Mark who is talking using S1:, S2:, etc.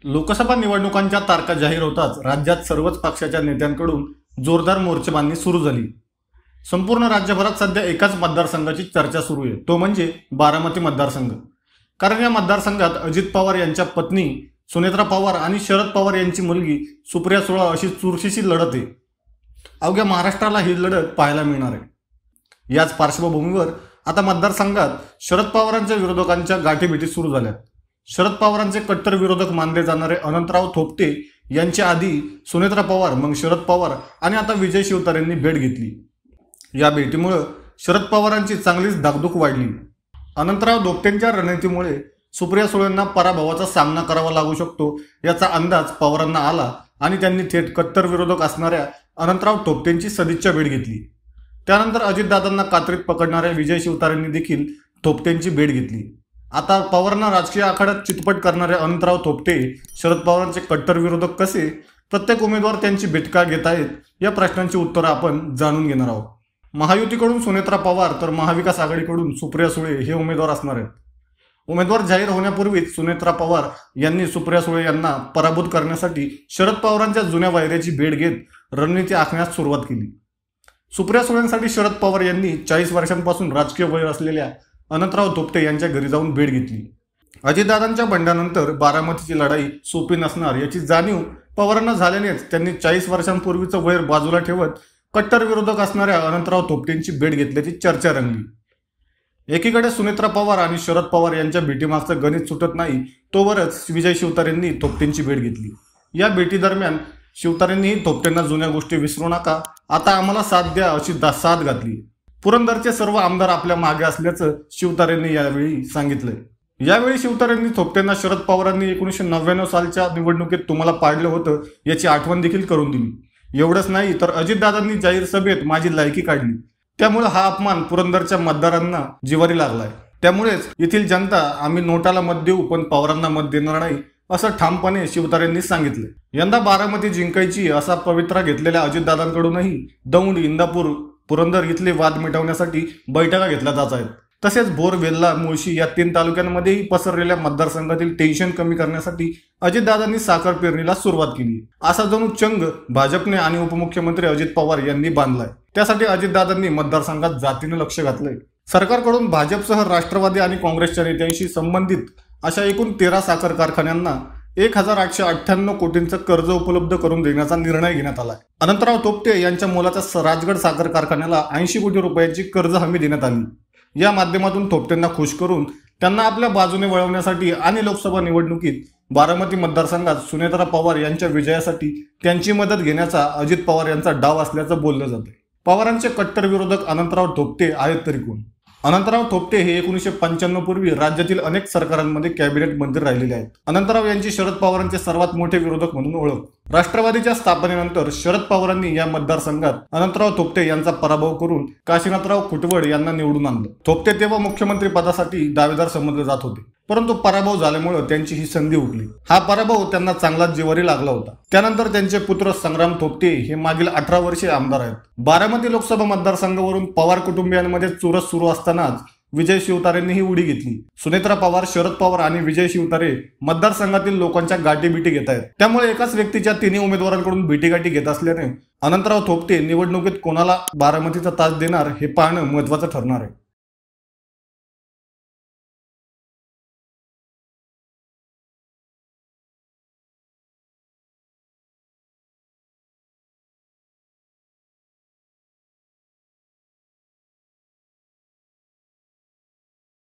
S1: लोकसभा निवडणुकांच्या तारखा जाहीर होताच राज्यात सर्वच पक्षाच्या नेत्यांकडून जोरदार मोर्चेबांधणी सुरू झाली। संपूर्ण राज्यभरात सध्या एकाच मतदारसंघाची चर्चा सुरू आहे, तो म्हणजे बारामती मतदारसंघ। कारण या मतदारसंघात अजित पवार यांच्या पत्नी सुनेत्रा पवार आणि शरद पवार यांची मुलगी सुप्रिया सुळे अशी चुरशीची लढत आहे। अवघ्या महाराष्ट्राला ही लढत पाहायला मिळणार आहे। याच पार्श्वभूमीवर आता मतदारसंघात शरद पवारांच्या विरोधकांच्या गाठीभेटी सुरू झाल्या। शरद पवारांचे कट्टर विरोधक मानले जाणारे अनंतराव थोपटे यांच्या आधी सुनेत्रा पवार, मग शरद पवार आणि आता विजय शिवतारेंनी भेट घेतली। या भेटीमुळे शरद पवारांची चांगलीच धाकधूक वाढली। अनंतराव थोपटेंच्या रणनीतीमुळे सुप्रिया सुळेंना पराभवाचा सामना करावा लागू शकतो याचा अंदाज पवारांना आला आणि त्यांनी थेट कट्टर विरोधक असणाऱ्या अनंतराव थोपटेंची सदिच्छा भेट घेतली। त्यानंतर अजितदादांना कात्रीत पकडणाऱ्या विजय शिवतारेंनी देखील थोपटेंची भेट घेतली। आता पवारांना राजकीय आखाड्यात चितपट करणारे अनंतराव थोपटे शरद पवारांचे कट्टर विरोधक कसे, प्रत्येक उमेदवार त्यांची भेट का घेत आहेत, या प्रश्नांची उत्तरं आपण जाणून घेणार आहोत। महायुतीकडून सुनेत्रा पवार तर महाविकास आघाडीकडून सुप्रिया सुळे हे उमेदवार असणार आहेत। उमेदवार जाहीर होण्यापूर्वीच सुनेत्रा पवार यांनी सुप्रिया सुळे यांना पराभूत करण्यासाठी शरद पवारांच्या जुन्या वायऱ्याची भेट घेत रणनीती आखण्यास सुरुवात केली। सुप्रिया सुळेंसाठी शरद पवार यांनी 40 वर्षांपासून राजकीय वय असलेल्या अनंतराव थोपटे यांच्या घरी जाऊन भेट घेतली। अजितदादांच्या बंडानंतर बारामतीची लढाई सोपी नसणार याची जाणीव पवारांना झाल्यानेच त्यांनी 40 वर्षांपूर्वीचं वैर बाजूला ठेवत कट्टर विरोधक असणाऱ्या अनंतराव थोपटेंची भेट घेतल्याची चर्चा रंगली। एकीकडे सुनेत्रा पवार आणि शरद पवार यांच्या भेटीमागचं गणित सुटत नाही, तोवरच विजय शिवतारेंनी थोपटेंची भेट घेतली। या भेटीदरम्यान शिवतारेंनीही थोपटेंना जुन्या गोष्टी विसरू नका, आता आम्हाला साथ द्या अशी साथ घातली। पुरंदरचे सर्व आमदार आपल्या मागे असल्याचं शिवतारेंनी यावेळी सांगितलंय। यावेळी शिवतारेंनी थोपटेंना शरद पवारांनी 1999 सालच्या निवडणुकीत तुम्हाला पाडलं होतं याची आठवण देखील करून दिली। एवढंच नाही तर अजितदादांनी जाहीर सभेत माझी लायकी काढली, त्यामुळे हा अपमान पुरंदरच्या मतदारांना जिवारी लागलाय। त्यामुळेच येथील जनता आम्ही नोटाला मत देऊ पण पवारांना मत देणार नाही असं ठामपणे शिवतारेंनी सांगितले। यंदा बारामती जिंकायची असा पवित्रा घेतलेल्या अजितदादांकडूनही दौंड, इंदापूर, पुरंदर इथले वाद मिटवण्यासाठी बैठका घेतल्या जात आहेत। तसेच भोर, वेल्हा, मुळशी या 3 तालुक्यांमध्येही पसरलेल्या मतदारसंघातील टेन्शन कमी करण्यासाठी अजितदादांनी साखर पेरणीला सुरुवात केली। असा जणू चंग भाजपने आणि उपमुख्यमंत्री अजित पवार यांनी बांधलाय। त्यासाठी अजितदादांनी मतदारसंघात जातीने लक्ष घातलंय। सरकारकडून भाजपसह राष्ट्रवादी आणि काँग्रेसच्या नेत्यांशी संबंधित अशा एकूण 13 साखर कारखान्यांना 1898 कोटींचं कर्ज उपलब्ध करून देण्याचा निर्णय घेण्यात आला। अनंतराव थोपटे यांच्या मुलाच्या राजगड साखर कारखान्याला 80 कोटी रुपयांची कर्ज हमी देण्यात आली। या माध्यमातून थोपटेंना खुश करून त्यांना आपल्या बाजूने वळवण्यासाठी आणि लोकसभा निवडणुकीत बारामती मतदारसंघात सुनेत्रा पवार यांच्या विजयासाठी त्यांची मदत घेण्याचा अजित पवार यांचा डाव असल्याचं बोललं जाते। पवारांचे कट्टर विरोधक अनंतराव थोपटे आहेत तरी कोण? अनंतराव थोपटे हे 1995 पूर्वी राज्यातील अनेक सरकारांमध्ये कॅबिनेट मंत्री राहिलेले आहेत। अनंतराव यांची शरद पवारांचे सर्वात मोठे विरोधक म्हणून ओळख। राष्ट्रवादीच्या स्थापनेनंतर शरद पवारांनी या मतदारसंघात अनंतराव थोपटे यांचा पराभव करून काशीनाथराव खुटवड यांना निवडून आणलं। थोपटे तेव्हा मुख्यमंत्री पदासाठी दावेदार समजले जात होते, परंतु पराभव झाल्यामुळे त्यांची ही संधी हुकली। हा पराभव त्यांना चांगलाच जिवारी लागला होता। त्यानंतर त्यांचे पुत्र संग्राम थोपटे हे मागील 18 वर्षे आमदार आहेत। बारामती लोकसभा मतदारसंघावरून पवार कुटुंबियांमध्ये चुरस सुरू असतानाच विजय शिवतारेंनी ही उडी घेतली। सुनेत्रा पवार, शरद पवार आणि विजय शिवतारे मतदारसंघातील लोकांच्या गाठीबिटी घेत आहेत। त्यामुळे एकाच व्यक्तीच्या 3 उमेदवारांकडून भेटीगाठी घेत असल्याने अनंतराव थोपटे निवडणुकीत कोणाला बारामतीचा ताज देणार हे पाहणं महत्त्वाचं ठरणार आहे।